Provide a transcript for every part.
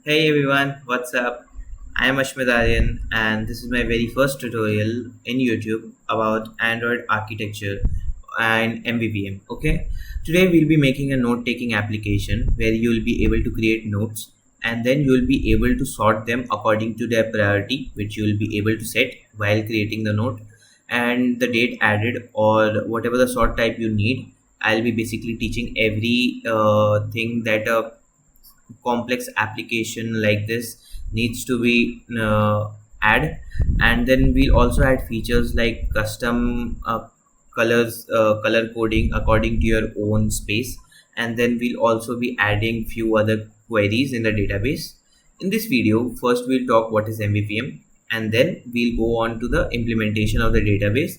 Hey everyone, what's up? I am Ashmit Aryan and this is my very first tutorial in YouTube about Android architecture and MVVM. Okay, today we'll be making a note taking application where you'll be able to create notes and then you'll be able to sort them according to their priority, which you'll be able to set while creating the note, and the date added or whatever the sort type you need. I'll be basically teaching every thing that a complex application like this needs to be add. And then we'll also add features like custom color coding according to your own space, and then we'll also be adding few other queries in the database. In this video, first we'll talk what is MVVM, and then we'll go on to the implementation of the database,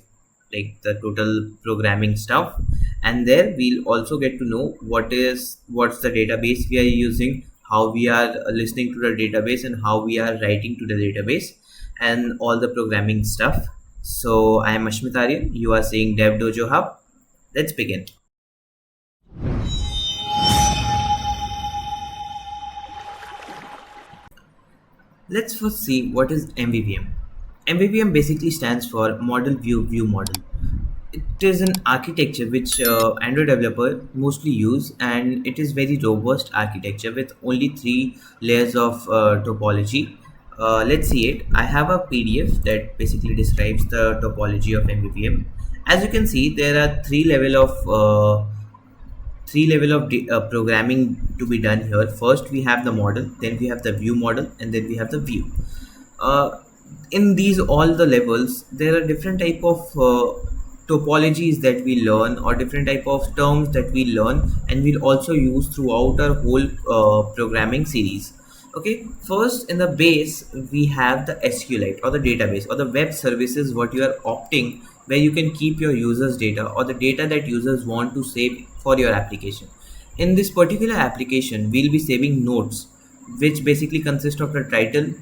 like the total programming stuff. And there we'll also get to know what's the database we are using, how we are listening to the database, and how we are writing to the database, and all the programming stuff. So I am Ashmit Aryan, you are saying Dev Dojo Hub. Let's begin. Let's first see what is MVVM. MVVM basically stands for Model-View-ViewModel. It is an architecture which Android developer mostly use, and it is very robust architecture with only three layers of topology. Let's see it. I have a PDF that basically describes the topology of MVVM. As you can see, there are three level of programming to be done here. First we have the model, then we have the view model, and then we have the view. uh, in these all the levels there are different type of topologies that we learn, or different type of terms that we learn, and we'll also use throughout our whole programming series. Okay, first in the base we have the SQLite, or the database, or the web services what you are opting, where you can keep your users data or the data that users want to save for your application. In this particular application we'll be saving notes, which basically consist of the title,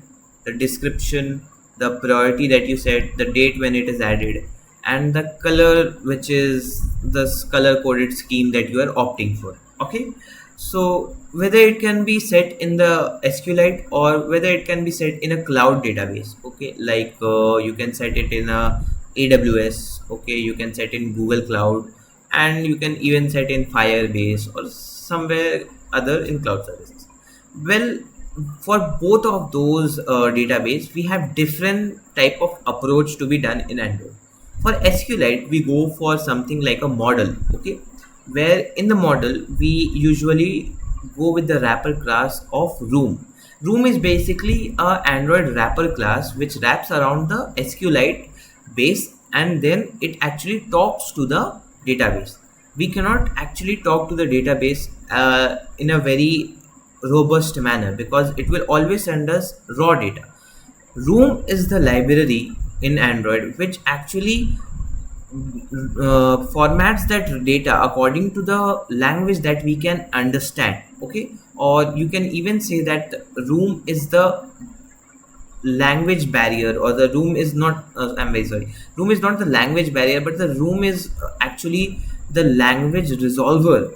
the description, the priority that you set, the date when it is added, and the color, which is the color coded scheme that you are opting for. Okay, so whether it can be set in the SQLite or whether it can be set in a cloud database. Okay, like you can set it in a AWS. Okay, you can set in Google Cloud, and you can even set in Firebase or somewhere other in cloud services. Well, for both of those database we have different type of approach to be done in Android. For SQLite we go for something like a model. Okay, where in the model we usually go with the wrapper class of room is basically a Android wrapper class which wraps around the SQLite base, and then it actually talks to the database. We cannot actually talk to the database in a very robust manner, because it will always send us raw data. Room is the library in Android which actually formats that data according to the language that we can understand. Okay, or you can even say that room is the language barrier, or the room is not I'm very sorry, room is not the language barrier, but the room is actually the language resolver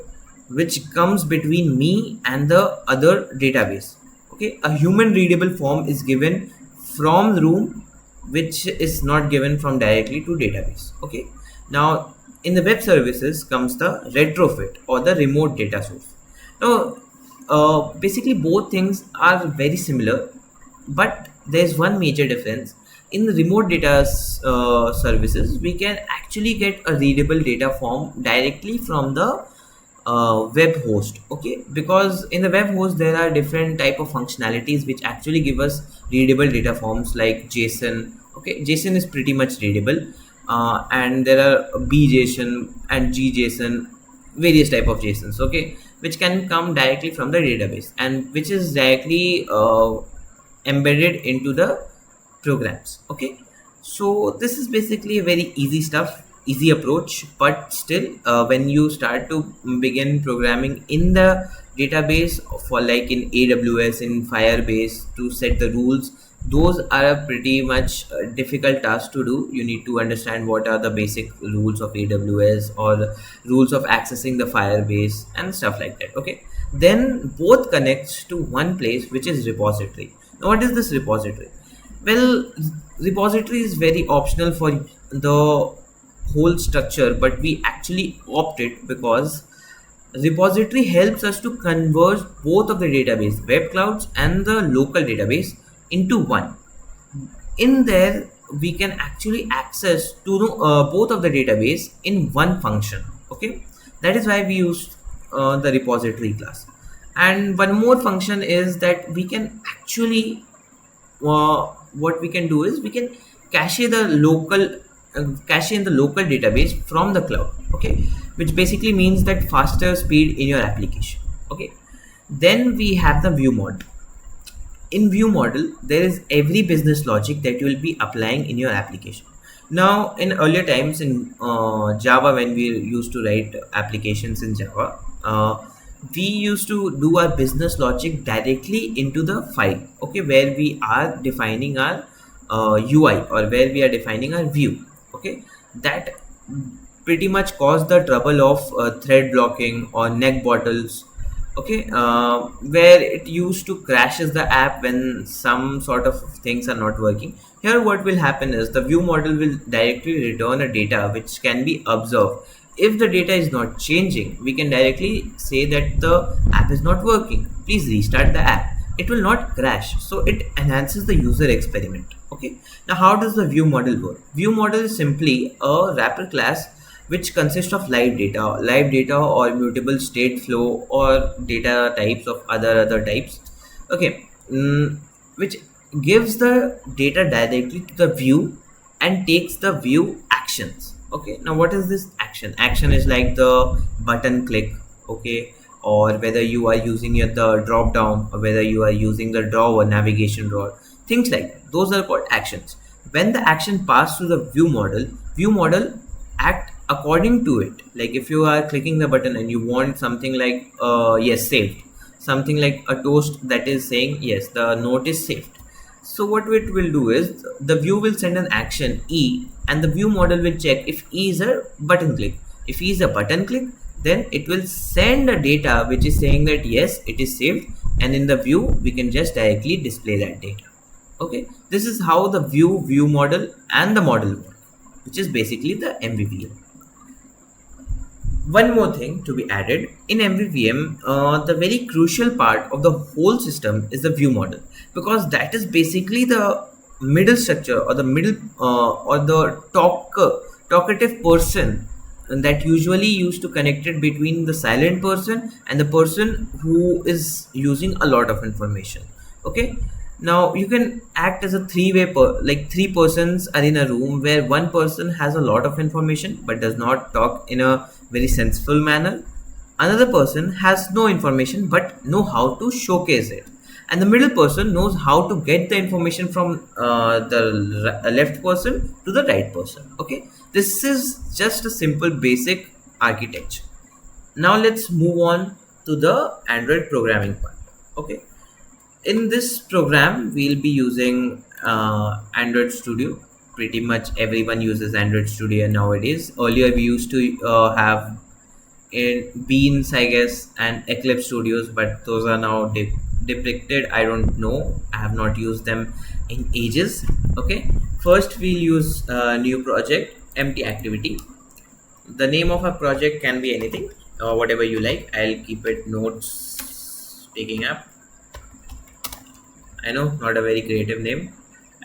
which comes between me and the other database. Okay, a human readable form is given from room, which is not given from directly to database. Okay, now in the web services comes the retrofit or the remote data source. Now basically both things are very similar, but there's one major difference. In the remote data services we can actually get a readable data form directly from the web host. Okay, because in the web host there are different type of functionalities which actually give us readable data forms like JSON. Okay, JSON is pretty much readable, and there are BJSON and GJSON, various type of JSONs. Okay, which can come directly from the database and which is directly embedded into the programs. Okay, so this is basically a very easy stuff, easy approach, but still when you start to begin programming in the database, for like in AWS, in Firebase, to set the rules, those are a pretty much difficult task to do. You need to understand what are the basic rules of AWS or rules of accessing the Firebase and stuff like that. Okay, then both connects to one place, which is repository. Now what is this repository? Well, repository is very optional for the whole structure, but we actually opt it because repository helps us to converge both of the database, web clouds and the local database, into one. In there we can actually access to both of the database in one function. Okay, that is why we use the repository class. And one more function is that we can actually what we can do is we can cache the local cache in the local database from the cloud. Okay, which basically means that faster speed in your application. Okay, then we have the view model. In view model, there is every business logic that you will be applying in your application. Now in earlier times in Java, when we used to write applications in Java, we used to do our business logic directly into the file. Okay, where we are defining our UI, or where we are defining our view. Okay, that pretty much caused the trouble of thread blocking or neck bottles. Okay, where it used to crashes the app when some sort of things are not working. Here what will happen is the view model will directly return a data which can be observed. If the data is not changing, we can directly say that the app is not working, please restart the app. It will not crash, so it enhances the user experiment. Okay, now how does the view model work? View model is simply a wrapper class which consists of live data or mutable state flow or data types of other types. Okay, which gives the data directly to the view and takes the view actions. Okay, now what is this action? Action is like the button click. Okay, or whether you are using the drop down, or whether you are using the drawer, navigation drawer, things like that. Those are called actions. When the action pass through the view model act according to it. Like if you are clicking the button and you want something like yes, saved, something like a toast that is saying yes, the note is saved. So what it will do is the view will send an action E, and the view model will check if E is a button click. If E is a button click, then it will send a data which is saying that yes, it is saved, and in the view we can just directly display that data. Okay, this is how the view model and the model work, which is basically the MVVM. One more thing to be added in MVVM, the very crucial part of the whole system is the view model, because that is basically the middle structure, or the middle or the talkative person that usually used to connect it between the silent person and the person who is using a lot of information. Okay, now you can act as a like three persons are in a room where one person has a lot of information but does not talk in a very senseful manner. Another person has no information but know how to showcase it, and the middle person knows how to get the information from the left person to the right person. Okay, this is just a simple basic architecture. Now let's move on to the Android programming part. Okay, in this program we'll be using Android Studio. Pretty much everyone uses Android Studio nowadays. Earlier we used to have in Beans, I guess, and Eclipse Studios, but those are now depicted. I don't know, I have not used them in ages. Okay, first we'll use a new project, empty activity. The name of a project can be anything, whatever you like. I'll keep it notes taking app. I know, not a very creative name.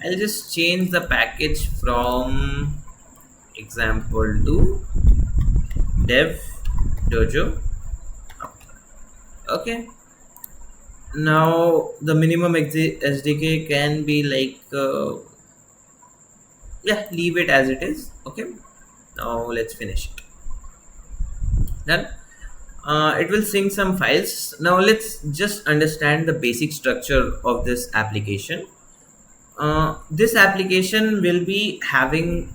I'll just change the package from example to dev dojo. Okay, now the minimum SDK can be like yeah, leave it as it is. Okay, now let's finish it. Done. It will sync some files. Now let's just understand the basic structure of this application. This application will be having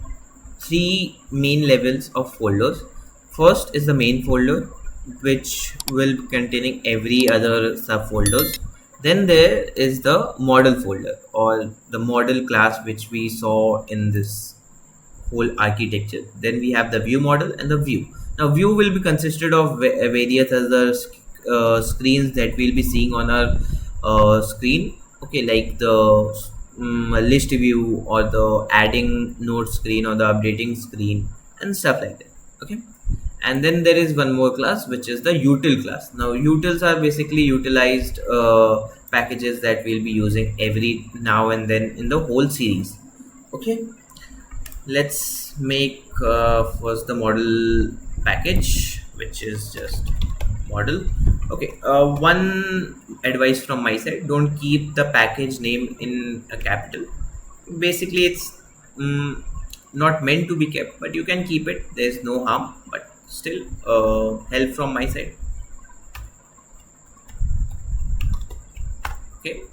three main levels of folders. First is the main folder, which will be containing every other subfolders. Then there is the model folder, or the model class, which we saw in this whole architecture. Then we have the view model and the view. Now view will be consisted of various other screens that we'll be seeing on our screen, okay, like the list view or the adding node screen or the updating screen and stuff like that. Okay, and then there is one more class which is the util class. Now utils are basically utilized packages that we'll be using every now and then in the whole series. Okay, let's make first the model package, which is just model. Okay, one advice from my side: don't keep the package name in a capital. Basically it's not meant to be kept, but you can keep it, there's no harm, but still help from my side. Okay,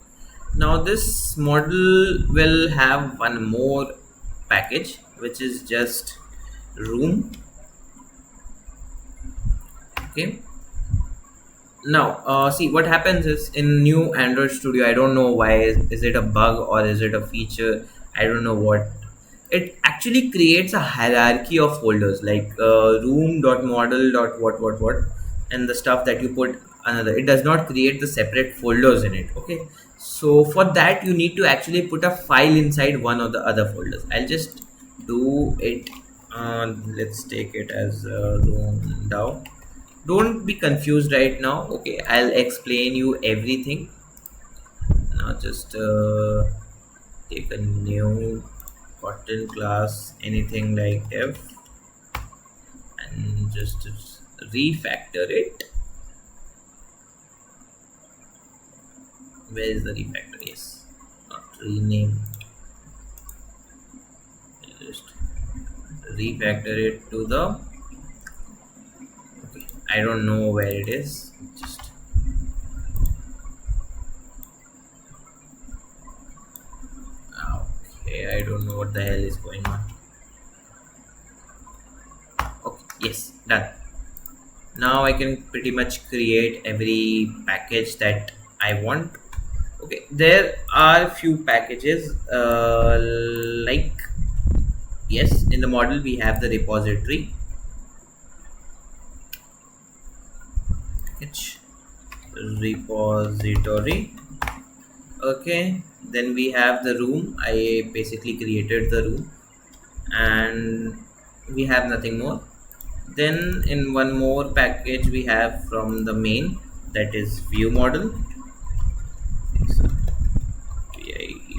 now this model will have one more package, which is just room. Okay, now see what happens is in new Android Studio, I don't know why, is it a bug or is it a feature, I don't know what, it actually creates a hierarchy of folders like room.model.what and the stuff that you put another, it does not create the separate folders in it. Okay, so for that you need to actually put a file inside one of the other folders. I'll just do it. Let's take it as room down. Don't be confused right now. Okay, I'll explain you everything. Now just take a new Kotlin class, anything like dev, and just refactor it. Where is the refactor? Yes, not rename, just refactor it to the, okay, I don't know where it is, just okay, I don't know what the hell is going on. Okay, yes, done. Now I can pretty much create every package that I want. Okay, there are few packages like, yes, in the model we have the repository package, repository. Okay, then we have the room, I basically created the room, and we have nothing more. Then in one more package we have from the main, that is view model,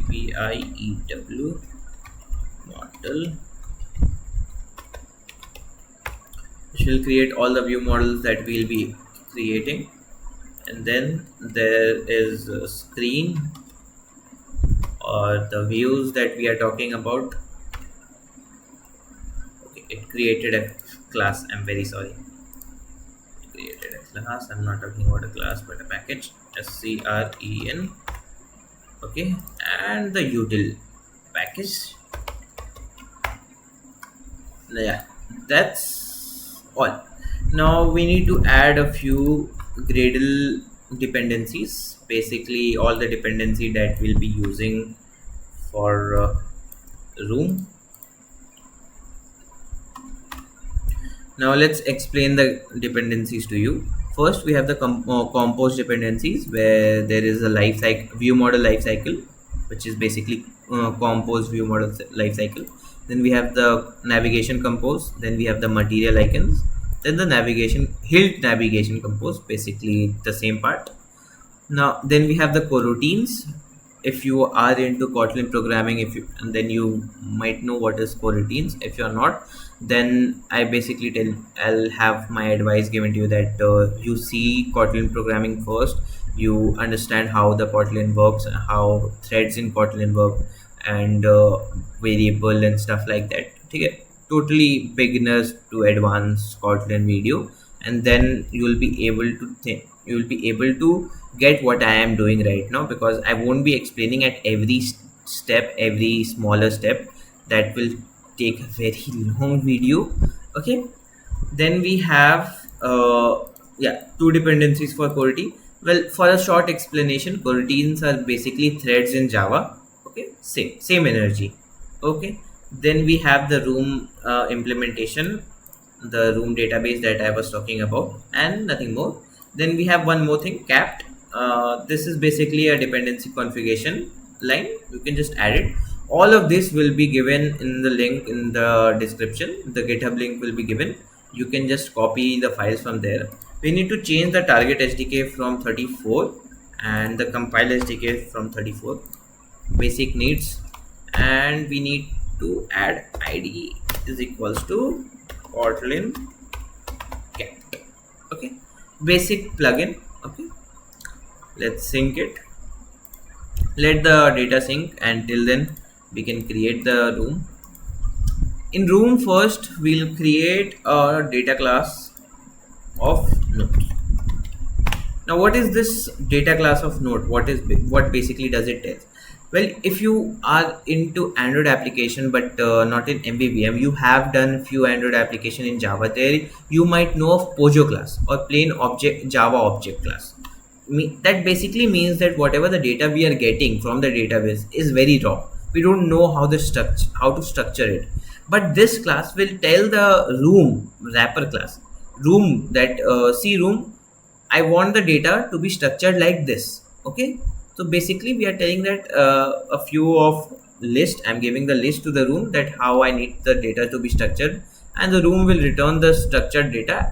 VIEW model, which will create all the view models that we'll be creating. And then there is a screen or the views that we are talking about. Okay, it created a class, I'm very sorry, it created a class, I'm not talking about a class but a package, scren. Okay, and the util package. Yeah, that's all. Now we need to add a few Gradle dependencies, basically all the dependency that we'll be using for room. Now let's explain the dependencies to you. First we have the compose dependencies, where there is a life cycle, view model life cycle, which is basically compose view model life cycle. Then we have the navigation compose, then we have the material icons, then the navigation hilt navigation compose, basically the same part. Now then we have the coroutines. If you are into Kotlin programming, if you, and then you might know what is coroutines. If you're not, then I basically I'll have my advice given to you that you see Kotlin programming first, you understand how the Kotlin works, how threads in Kotlin work, and variable and stuff like that. Okay, totally beginners to advanced Kotlin video, and then you will be able to you will be able to get what I am doing right now, because I won't be explaining at every step, every smaller step. That will take a very long video. Okay, then we have yeah, two dependencies for coroutine. Well, for a short explanation, coroutines are basically threads in Java. Okay, same energy. Okay, then we have the room implementation, the room database that I was talking about, and nothing more. Then we have one more thing, capped. This is basically a dependency configuration line. You can just add it. All of this will be given in the link in the description. The GitHub link will be given. You can just copy the files from there. We need to change the target SDK from 34 and the compile SDK from 34. Basic needs, and we need to add ID is equals to Kotlin capped. Okay, basic plugin. Okay, let's sync it. Let the data sync, and till then we can create the room. In room, first we'll create a data class of node. Now what is this data class of node? What basically does it tell? Well, if you are into Android application but not in MVVM, you have done few Android application in Java. There you might know of Dojo class or plain object Java object class. That basically means that whatever the data we are getting from the database is very raw. We don't know how to structure it. But this class will tell the room wrapper class, room that see room, I want the data to be structured like this. Okay, so basically we are telling that a few of list, I'm giving the list to the room that how I need the data to be structured, and the room will return the structured data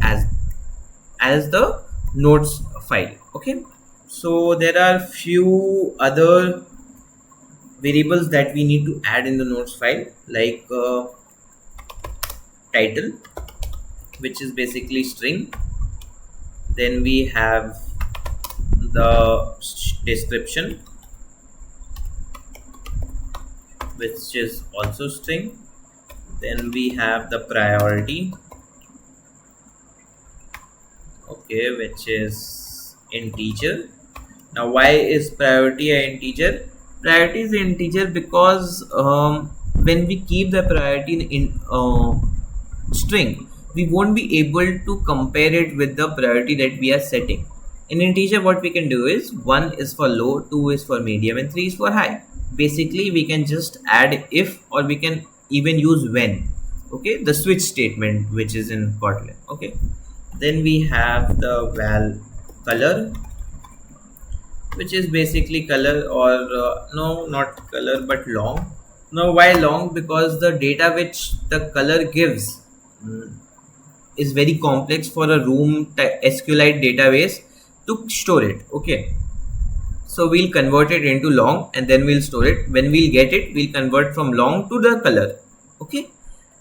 as the nodes file. Okay, so there are few other variables that we need to add in the nodes file, like title, which is basically string. Then we have the description, which is also string. Then we have the priority, okay, which is integer. Now why is priority an integer? Priority is an integer because when we keep the priority in string, we won't be able to compare it with the priority that we are setting. In integer, what we can do is 1 is for low, 2 is for medium, and 3 is for high. Basically we can just add if, or we can even use when. Okay, the switch statement which is in Kotlin. Okay, then we have the val color, which is basically color, or no, not color but long. Now why long? Because the data which the color gives is very complex for a room SQLite database to store it. Okay, so we'll convert it into long and then we'll store it. When we'll get it, we'll convert from long to the color. Okay,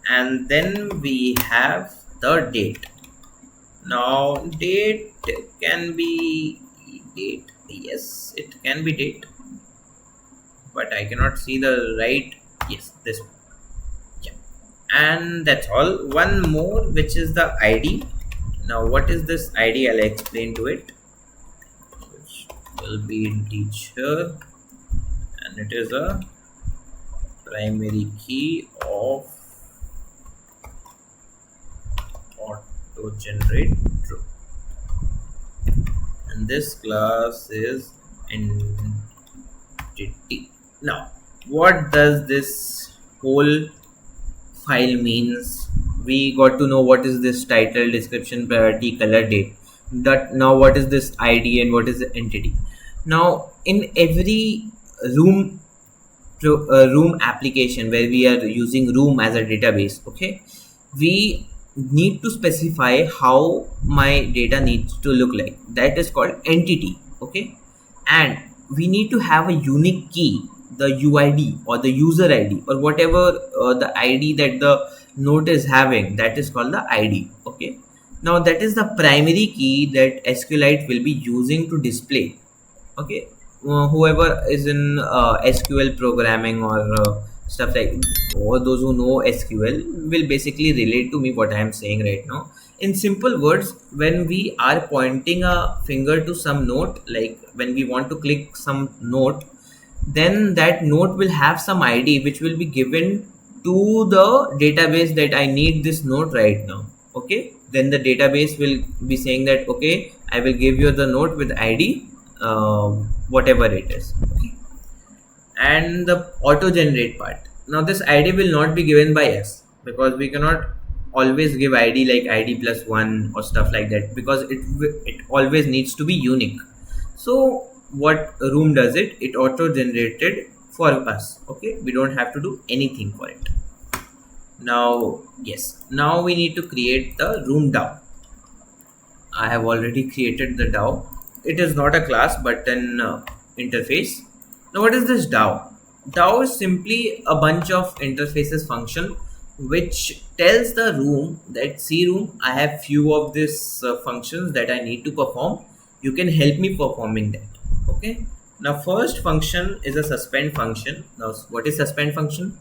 and then we have the date. Now date can be date, yes, it can be date, but I cannot see the right. Yes, this one. Yeah, and that's all. One more, which is the ID. Now what is this ID? I'll explain to it, which will be integer, and it is a primary key of auto generate true, and this class is entity. Now what does this whole file means? We got to know what is this title, description, priority, color, date. That now what is this ID and what is the entity? Now in every room application where we are using room as a database, okay, we need to specify how my data needs to look like. That is called entity. Okay, and we need to have a unique key, the UID or the user ID or whatever the ID that the node is having, that is called the ID. Okay, now that is the primary key that SQLite will be using to display. Okay, whoever is in SQL programming or stuff like, or those who know SQL will basically relate to me what I am saying right now. In simple words, when we are pointing a finger to some node, like when we want to click some node, then that node will have some ID which will be given to the database that I need this node right now. Okay, then the database will be saying that okay, I will give you the node with ID whatever it is. Okay, and the auto generate part. Now this ID will not be given by us because we cannot always give id like id plus 1 or stuff like that, because it always needs to be unique. So what room does, it auto generated for us. Okay, we don't have to do anything for it. Now yes, now we need to create the room DAO. I have already created the DAO. It is not a class but an interface. Now what is this DAO? DAO is simply a bunch of interfaces function which tells the room that, see room, I have few of these functions that I need to perform. You can help me performing that. Okay. Now first function is a suspend function. Now what is suspend function?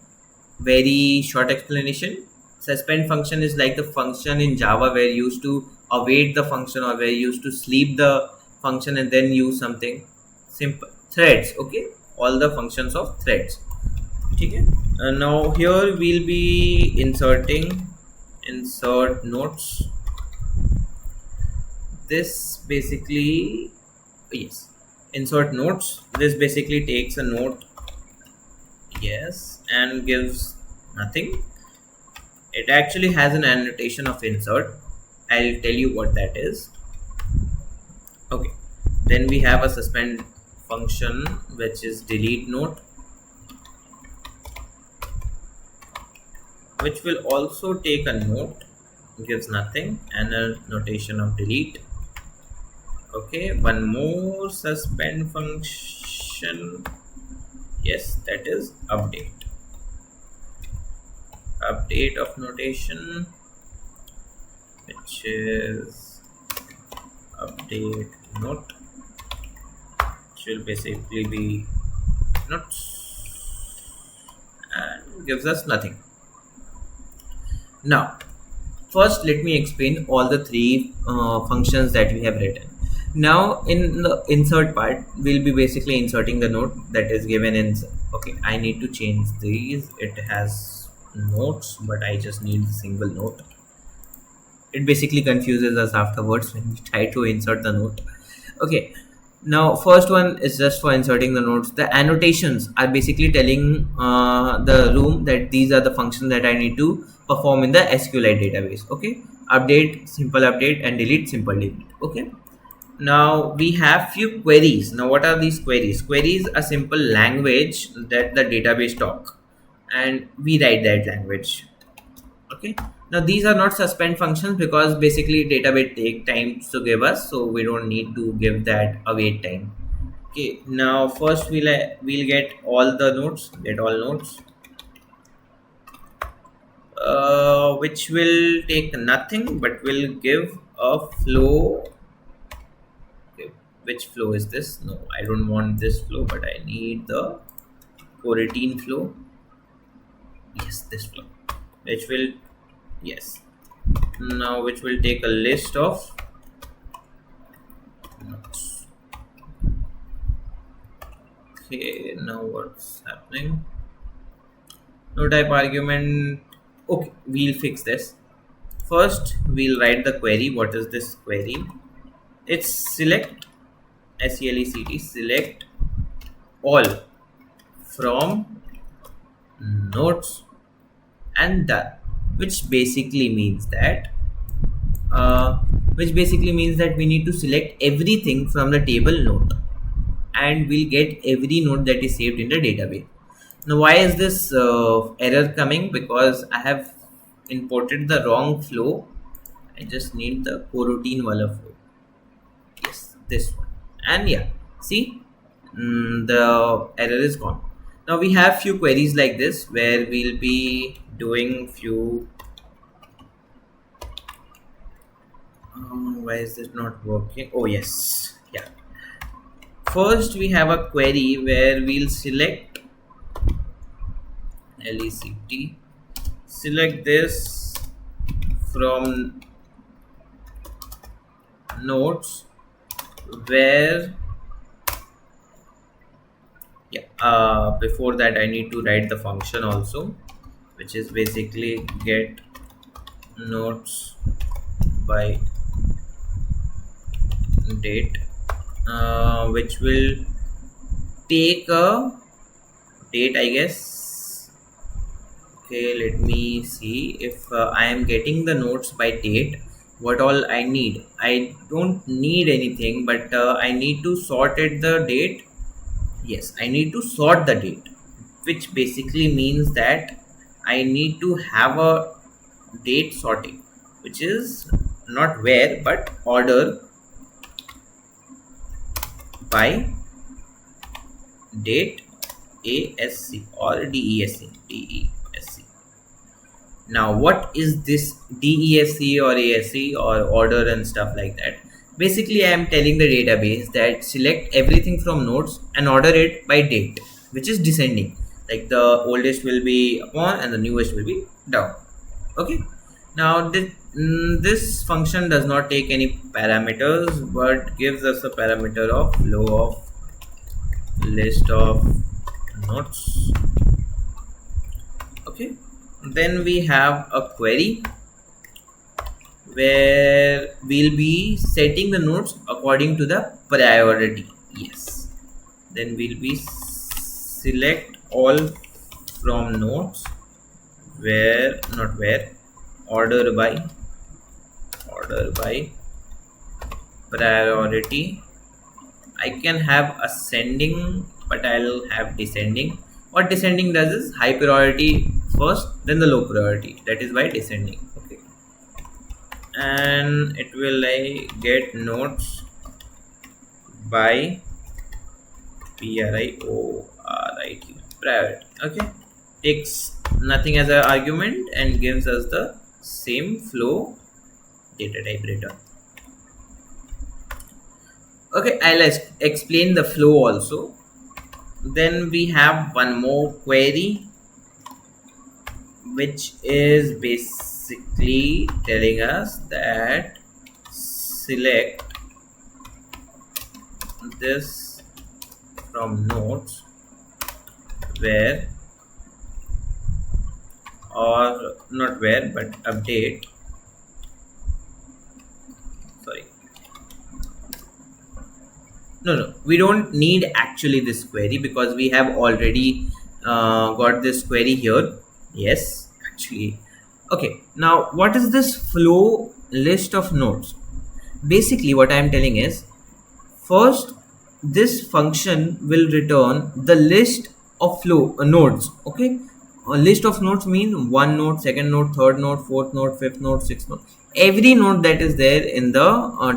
Very short explanation. Suspend function is like the function in Java where you used to await the function, or where you used to sleep the function and then use something simple. Threads. Okay, all the functions of threads. Okay. Now here we'll be inserting insert nodes. This basically, yes, insert nodes. This basically takes a node, yes, and gives nothing. It actually has an annotation of insert. I'll tell you what that is. Okay, then we have a suspend function which is delete node, which will also take a node, gives nothing, and a notation of delete. Okay, one more suspend function, yes, that is update of notation, which is update note, which will basically be notes, and gives us nothing. Now first let me explain all the three functions that we have written. Now in the insert part, we'll be basically inserting the node that is given in. Okay, I need to change these. It has nodes, but I just need the single node. It basically confuses us afterwards when we try to insert the node. Okay, now first one is just for inserting the nodes. The annotations are basically telling the room that these are the functions that I need to perform in the SQLite database. Okay, update, simple update, and delete, simple delete. Okay, now we have few queries. Now what are these queries? Queries are simple language that the database talk, and we write that language. Okay, now these are not suspend functions because basically database take time to give us, so we don't need to give that await time. Okay, now first we'll get all the nodes, get all nodes, which will take nothing but will give a flow. Okay, which flow is this? No, I don't want this flow, but I need the coroutine flow. Yes, this flow, which will, yes, now which will take a list of nodes. Okay, now what's happening? No type argument. Okay, we'll fix this. First we'll write the query. What is this query? It's select, select, select all from nodes and done, which basically means that we need to select everything from the table node, and we'll get every node that is saved in the database. Now why is this error coming? Because I have imported the wrong flow. I just need the coroutine wala flow. Yes, this one. And yeah, see, the error is gone. Now we have few queries like this where we'll be doing few. Why is this not working? Oh yes, yeah. First we have a query where we'll select LECT, select this from nodes where, yeah, before that I need to write the function also, which is basically get nodes by date, which will take a date, I guess. Okay, let me see if I am getting the notes by date. What all I need? I don't need anything, but I need to sort it the date. Yes, I need to sort the date, which basically means that I need to have a date sorting, which is not where but order by date ASC or DESC. Now, what is this DESC or ASC or order and stuff like that? Basically, I am telling the database that select everything from nodes and order it by date, which is descending. Like the oldest will be upon and the newest will be down. Okay. Now, this function does not take any parameters but gives us a parameter of flow of list of nodes. Okay. Then we have a query where we'll be setting the nodes according to the priority. Yes. Then we'll be select all from nodes where not where order by priority. I can have ascending, but I'll have descending. What descending does is high priority first, then the low priority. That is why descending. Okay, and it will like get nodes by priority. Okay, takes nothing as an argument and gives us the same flow data type return. Okay, I'll explain the flow also. Then we have one more query which is basically telling us that select this from nodes where or not where but update, sorry, no, we don't need actually this query because we have already got this query here. Yes, actually. Okay, now what is this flow list of nodes? Basically what I am telling is, first this function will return the list of flow nodes. Okay, a list of nodes mean one node, second node, third node, fourth node, fifth node, sixth node, every node that is there in the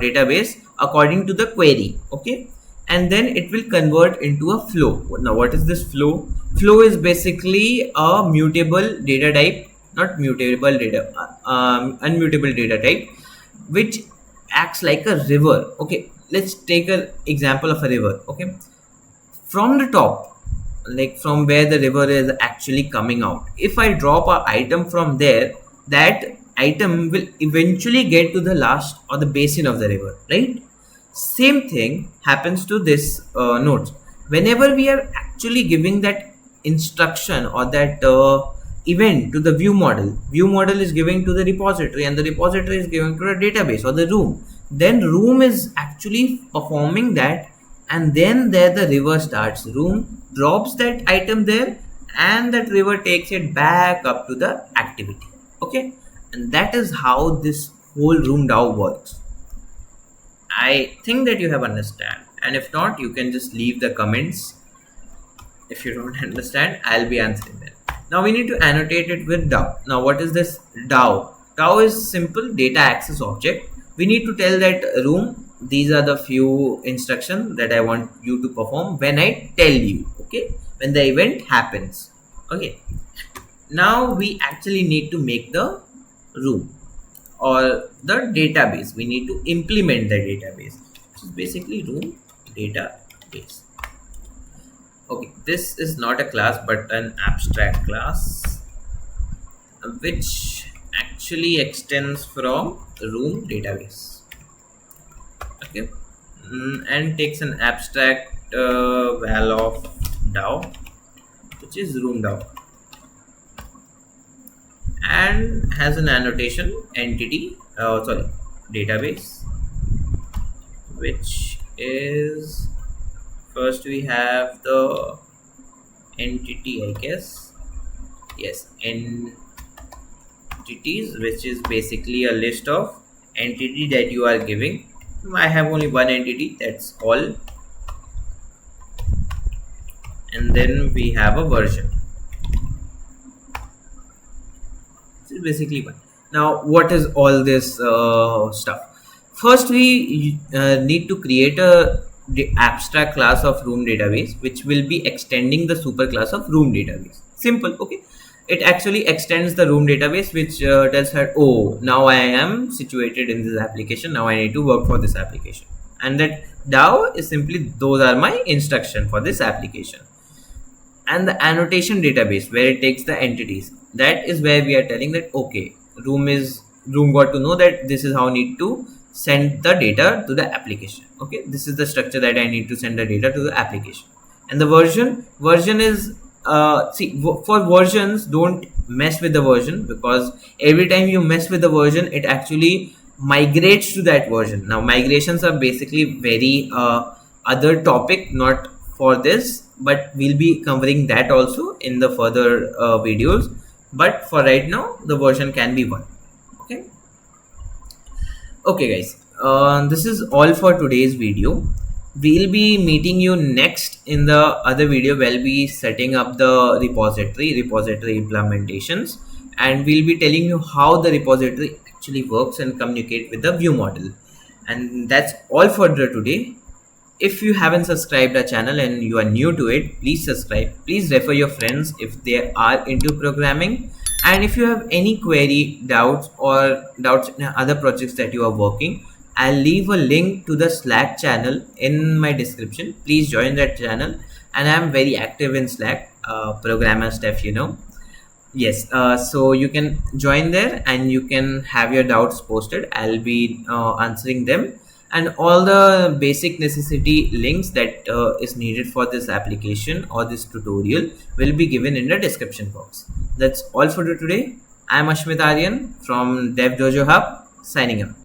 database according to the query. Okay, and then it will convert into a flow. Now what is this flow? Flow is basically a mutable data type, not mutable data, unmutable data type, which acts like a river. Okay, let's take an example of a river. Okay, from the top, like from where the river is actually coming out, if I drop an item from there, that item will eventually get to the last or the basin of the river, right? Same thing happens to this nodes. Whenever we are actually giving that instruction or that event to the view model is giving to the repository and the repository is giving to the database or the room, then room is actually performing that, and then there the river starts. Room drops that item there and that river takes it back up to the activity. Okay, and that is how this whole room DAO works. I think that you have understand, and if not, you can just leave the comments. If you don't understand, I'll be answering them. Now we need to annotate it with DAO. Now what is this DAO? DAO is simple data access object. We need to tell that room, these are the few instructions that I want you to perform when I tell you. Okay, when the event happens. Okay, now we actually need to make the room or the database. We need to implement the database, which is basically room database. Okay, this is not a class but an abstract class which actually extends from room database. Okay, and takes an abstract val of DAO, which is room DAO, and has an annotation entity, database, which is, first we have the entity, I guess, Yes, entities, which is basically a list of entity that you are giving. I have only one entity, that's all. And then we have a version. This is basically one. Now, what is all this stuff? First, we need to create the abstract class of room database, which will be extending the superclass of room database. Simple, okay? It actually extends the room database, which tells her, oh, now I am situated in this application. Now I need to work for this application. And that DAO is simply, those are my instruction for this application. And the annotation database, where it takes the entities, that is where we are telling that, okay, room got to know that this is how I need to send the data to the application. Okay, this is the structure that I need to send the data to the application. And the version is, for versions, don't mess with the version, because every time you mess with the version, it actually migrates to that version. Now migrations are basically very other topic, not for this, but we'll be covering that also in the further videos. But for right now, the version can be one. Okay. Okay, guys. This is all for today's video. We'll be meeting you next in the other video where we'll be setting up the repository implementations, and we'll be telling you how the repository actually works and communicate with the view model. And that's all for the today. If you haven't subscribed our channel and you are new to it, please subscribe. Please refer your friends if they are into programming. And if you have any query, doubts in other projects that you are working, I'll leave a link to the Slack channel in my description. Please join that channel. And I'm very active in Slack, programmer stuff, Yes, so you can join there and you can have your doubts posted. I'll be answering them, and all the basic necessity links that is needed for this application or this tutorial will be given in the description box. That's all for today. I'm Ashmit Aryan from Dev Dojo Hub, signing out.